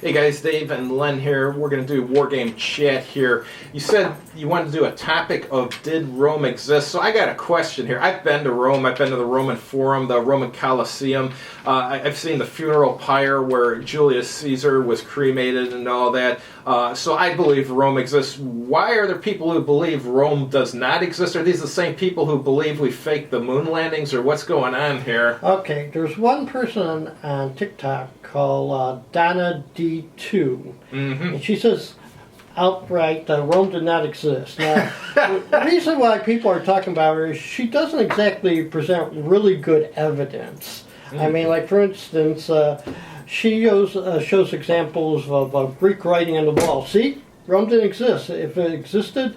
Hey guys, Dave and Len here. We're going to do Wargame chat here. You said you wanted to do a topic of did Rome exist? So I got a question here. I've been to Rome. I've been to the Roman Forum, the Roman Colosseum. I've seen the funeral pyre where Julius Caesar was cremated and all that. So I believe Rome exists. Why are there people who believe Rome does not exist? Are these the same people who believe we faked the moon landings, or what's going on here? Okay, there's one person on Tik-Tok called Donna D2, and she says outright that Rome did not exist. Now, the reason why people are talking about her is she doesn't exactly present really good evidence. I mean, like for instance, she shows examples of Greek writing on the wall. See, Rome didn't exist. If it existed,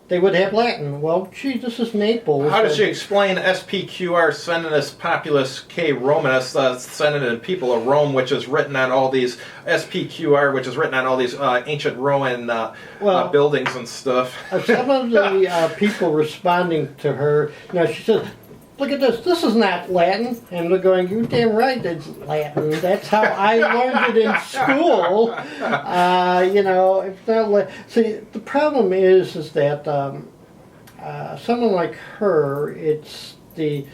they would have Latin. Well, gee, this is Naples. How does she explain SPQR Senatus Populus K Romanus, Senate and People of Rome, which is written on all these, SPQR, which is written on all these ancient Roman buildings and stuff? Some of the people responding to her, she says, look at this, this is not Latin. And they're going, you're damn right it's Latin. That's how I learned it in school. It's not Latin. See, the problem is that someone like her, it's the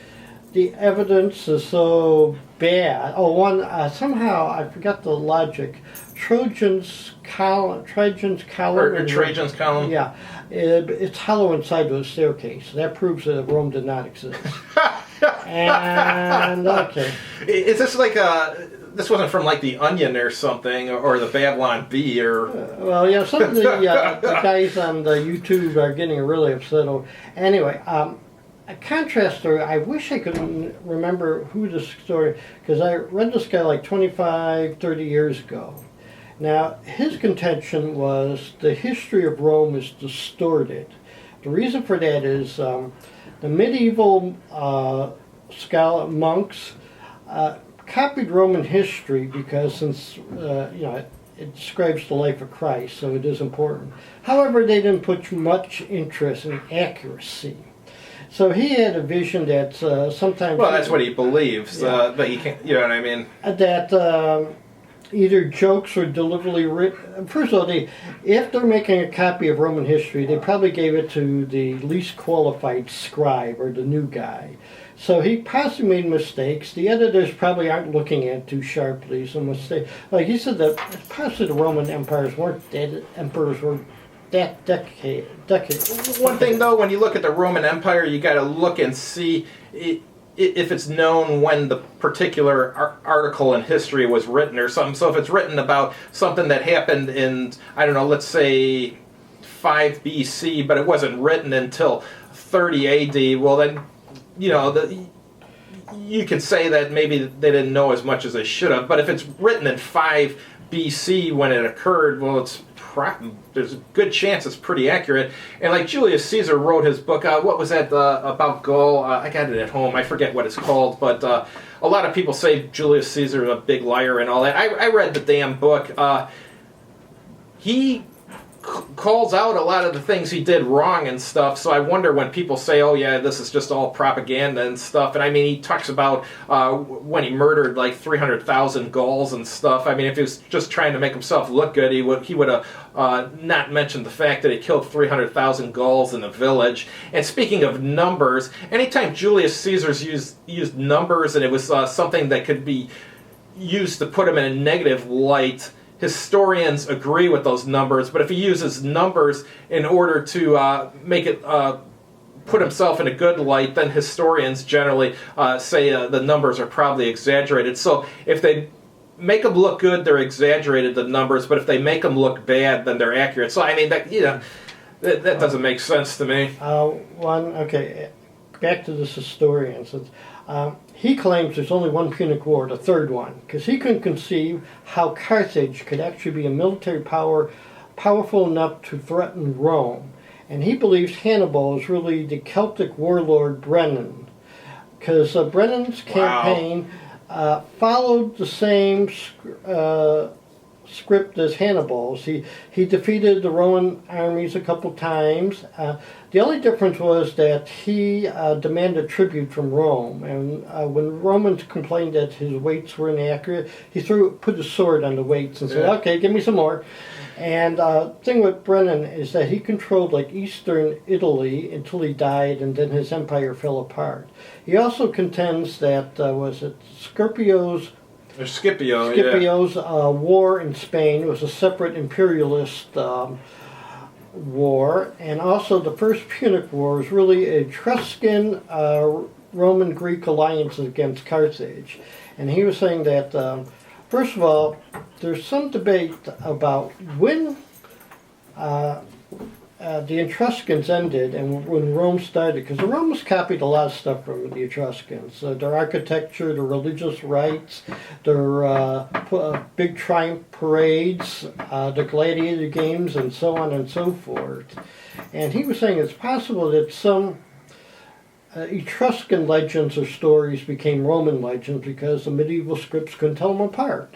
evidence is so bad. Oh, somehow, I forgot the logic. Trajan's column. Trajan's column? Yeah. It's hollow inside the staircase. That proves that Rome did not exist. And, okay. Is this like this wasn't from like The Onion or something, or the Babylon Bee, or... some of the guys on the YouTube are getting really upset over. Anyway, a contrast story, I wish I could remember who this story, because I read this guy like 25, 30 years ago. Now, his contention was the history of Rome is distorted. The reason for that is the medieval monks copied Roman history because since it describes the life of Christ, so it is important. However, they didn't put much interest in accuracy. So he had a vision that sometimes... Well, that's what he believes, but you can't, you know what I mean? That either jokes or deliberately written... First of all, if they're making a copy of Roman history, they probably gave it to the least qualified scribe or the new guy. So he possibly made mistakes. The editors probably aren't looking at too sharply some mistakes. Like he said that possibly the Roman emperors weren't that decade. One thing though, when you look at the Roman Empire, you got to look and see if it's known when the particular article in history was written or something. So if it's written about something that happened in, I don't know, let's say 5 BC, but it wasn't written until 30 AD, well then, you could say that maybe they didn't know as much as they should have. But if it's written in 5 BC when it occurred, well, there's a good chance it's pretty accurate. And like Julius Caesar wrote his book, what was that about Gaul? I got it at home. I forget what it's called, but a lot of people say Julius Caesar is a big liar and all that. I read the damn book. He calls out a lot of the things he did wrong and stuff, so I wonder when people say, oh yeah, this is just all propaganda and stuff. And I mean, he talks about when he murdered like 300,000 Gauls and stuff. I mean, if he was just trying to make himself look good, he would have not mentioned the fact that he killed 300,000 Gauls in a village. And speaking of numbers, anytime Julius Caesar's used numbers and it was something that could be used to put him in a negative light, historians agree with those numbers, but if he uses numbers in order to make it put himself in a good light, then historians generally say the numbers are probably exaggerated. So if they make them look good, they're exaggerated, the numbers, but if they make them look bad, then they're accurate. So I mean, that doesn't make sense to me. Back to this historian. He claims there's only one Punic War, the third one, because he couldn't conceive how Carthage could actually be a military power powerful enough to threaten Rome. And he believes Hannibal is really the Celtic warlord Brennan, because Brennan's campaign followed the same script as Hannibal's. He defeated the Roman armies a couple times. The only difference was that he demanded tribute from Rome, and when Romans complained that his weights were inaccurate, he put his sword on the weights and said, "Okay, give me some more." And the thing with Brennan is that he controlled like eastern Italy until he died, and then his empire fell apart. He also contends that was it Scipio's war in Spain was a separate imperialist war, and also the First Punic War was really Etruscan Roman-Greek alliance against Carthage. And he was saying that, first of all, there's some debate about when the Etruscans ended and when Rome started, because the Romans copied a lot of stuff from the Etruscans. Their architecture, their religious rites, their big triumph parades, the gladiator games, and so on and so forth. And he was saying it's possible that some Etruscan legends or stories became Roman legends because the medieval scripts couldn't tell them apart.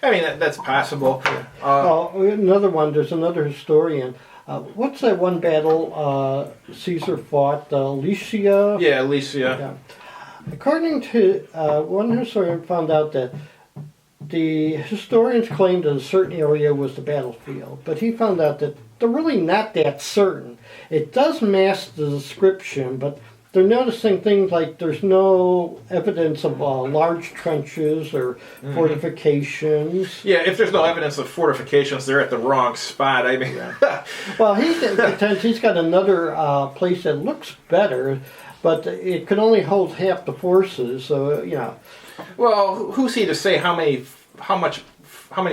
I mean, that's possible. Another one, there's another historian. What's that one battle Caesar fought? Lycia? Yeah, Lycia. Yeah. According to one historian found out that the historians claimed that a certain area was the battlefield, but he found out that they're really not that certain. It does match the description, but they're noticing things like there's no evidence of large trenches or fortifications. Yeah, if there's no evidence of fortifications, they're at the wrong spot. I mean, well, he contends he's got another place that looks better, but it could only hold half the forces. So Well, who's he to say how many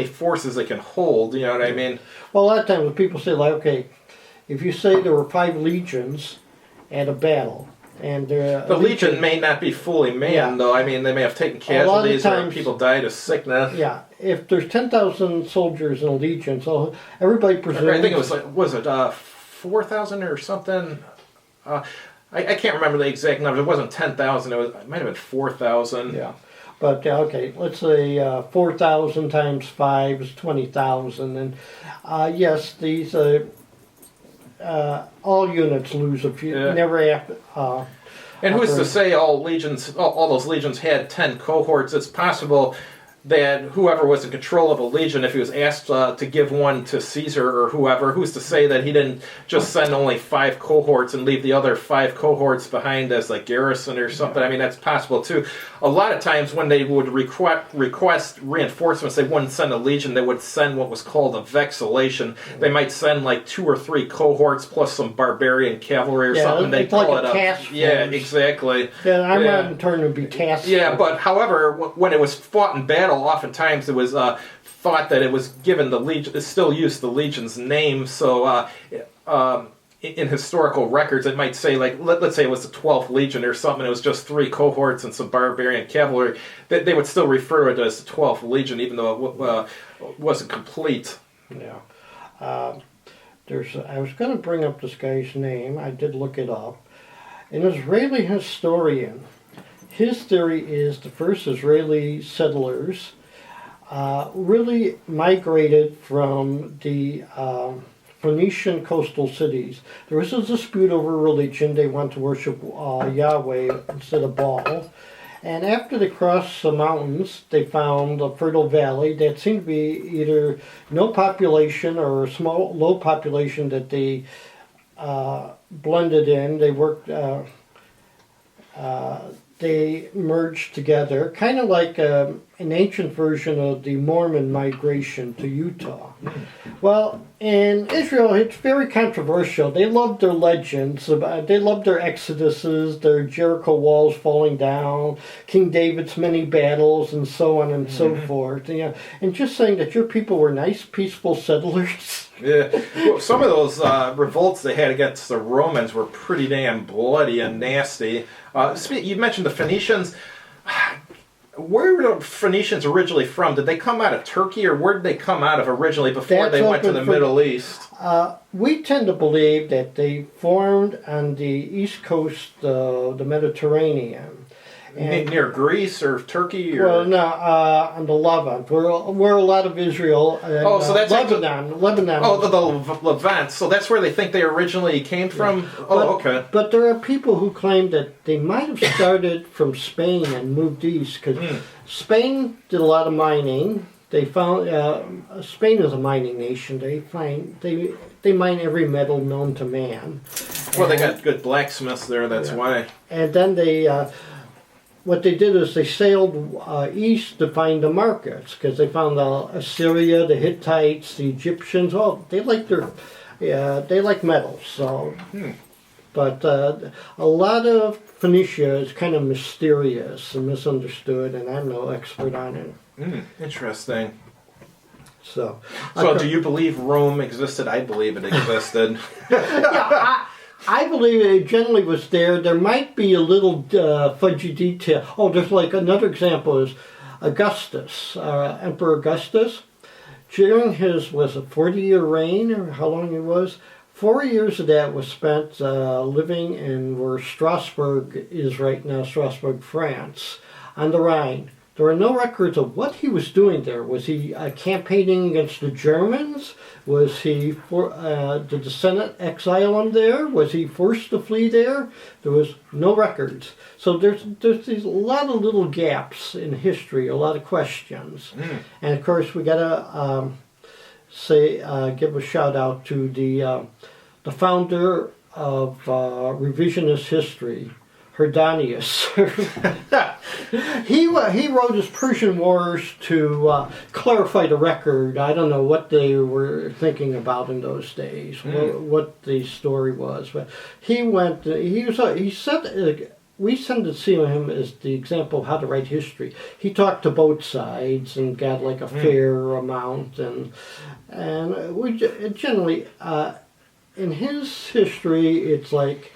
forces they can hold? You know what I mean? Well, a lot of times people say, like, okay, if you say there were 5 legions at a battle. And the legion may not be fully manned, though. I mean, they may have taken casualties or people died of sickness. Yeah, if there's 10,000 soldiers in a legion, so everybody presumes. I think it was it 4,000 or something? I can't remember the exact number. It wasn't 10,000. It might have been 4,000. Yeah, but okay, let's say 4,000 times 5 is 20,000, and yes, these. All units lose a few. Never have. And who's to say all those legions had 10 cohorts? It's possible that whoever was in control of a legion, if he was asked to give one to Caesar or whoever, who's to say that he didn't just send only 5 cohorts and leave the other 5 cohorts behind as like garrison or something? I mean, that's possible too. A lot of times when they would request reinforcements, they wouldn't send a legion, they would send what was called a vexillation. They might send like 2 or 3 cohorts plus some barbarian cavalry or something. They call it a task force. Yeah, exactly. Yeah, I'm not in turn to be task. Yeah, but however, when it was fought in battle, oftentimes it was thought that it was given the legion. It still used the legion's name. So in historical records, it might say like let's say it was the 12th Legion or something. It was just 3 cohorts and some barbarian cavalry. They would still refer to it as the 12th Legion, even though it wasn't complete. Yeah. I was going to bring up this guy's name. I did look it up. An Israeli historian. His theory is the first Israeli settlers really migrated from the Phoenician coastal cities. There was a dispute over religion. They want to worship Yahweh instead of Baal. And after they crossed the mountains, they found a fertile valley that seemed to be either no population or a low population that they blended in. They worked. They merged together, kind of like an ancient version of the Mormon migration to Utah. Well, in Israel, it's very controversial. They loved their legends. They loved their exoduses, their Jericho walls falling down, King David's many battles, and so on and so forth. And just saying that your people were nice, peaceful settlers. Yeah, well, some of those revolts they had against the Romans were pretty damn bloody and nasty. You mentioned the Phoenicians. Where were the Phoenicians originally from? Did they come out of Turkey, or where did they come out of originally before they went to the Middle East? We tend to believe that they formed on the east coast of the Mediterranean. Near Greece or Turkey? Or? Well, no, on the Levant, where a lot of Israel and so that's Lebanon. Oh, the Levant. So that's where they think they originally came from? Yeah. Oh, okay. But there are people who claim that they might have started from Spain and moved east, because Spain did a lot of mining. They found Spain is a mining nation. They mine every metal known to man. Well, they got good blacksmiths there. That's why. And then what they did is they sailed east to find the markets, because they found Assyria, the Hittites, the Egyptians. Oh, they like metals. So, but a lot of Phoenicia is kind of mysterious and misunderstood, and I'm no expert on it. Interesting. So do you believe Rome existed? I believe it existed. Yeah, I believe it generally was there. There might be a little fudgy detail. Oh, there's like another example is Augustus, Emperor Augustus. During his, was it 40-year reign, or how long it was? 4 years of that was spent living in where Strasbourg is right now, Strasbourg, France, on the Rhine. There are no records of what he was doing there. Was he campaigning against the Germans? Was he did the Senate exile him there? Was he forced to flee there? There was no records. So there's these, a lot of little gaps in history, a lot of questions. And of course we gotta give a shout out to the founder of revisionist history, Herdonius. He wrote his Persian Wars to clarify the record. I don't know what they were thinking about in those days, what the story was, but he went. He said we tend to see him as the example of how to write history. He talked to both sides and got like a fair amount, and we generally in his history it's like.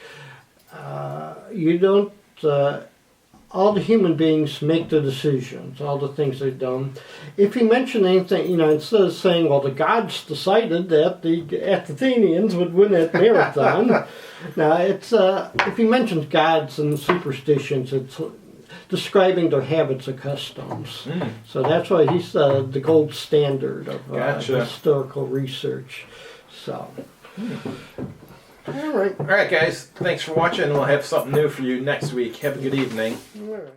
You don't, all the human beings make the decisions, all the things they've done. If he mentioned anything, instead of saying, well, the gods decided that the Athenians would win that marathon, now it's, if he mentions gods and superstitions, it's describing their habits and customs. So that's why he's the gold standard of historical research. So. All right, guys. Thanks for watching. We'll have something new for you next week. Have a good evening. All right.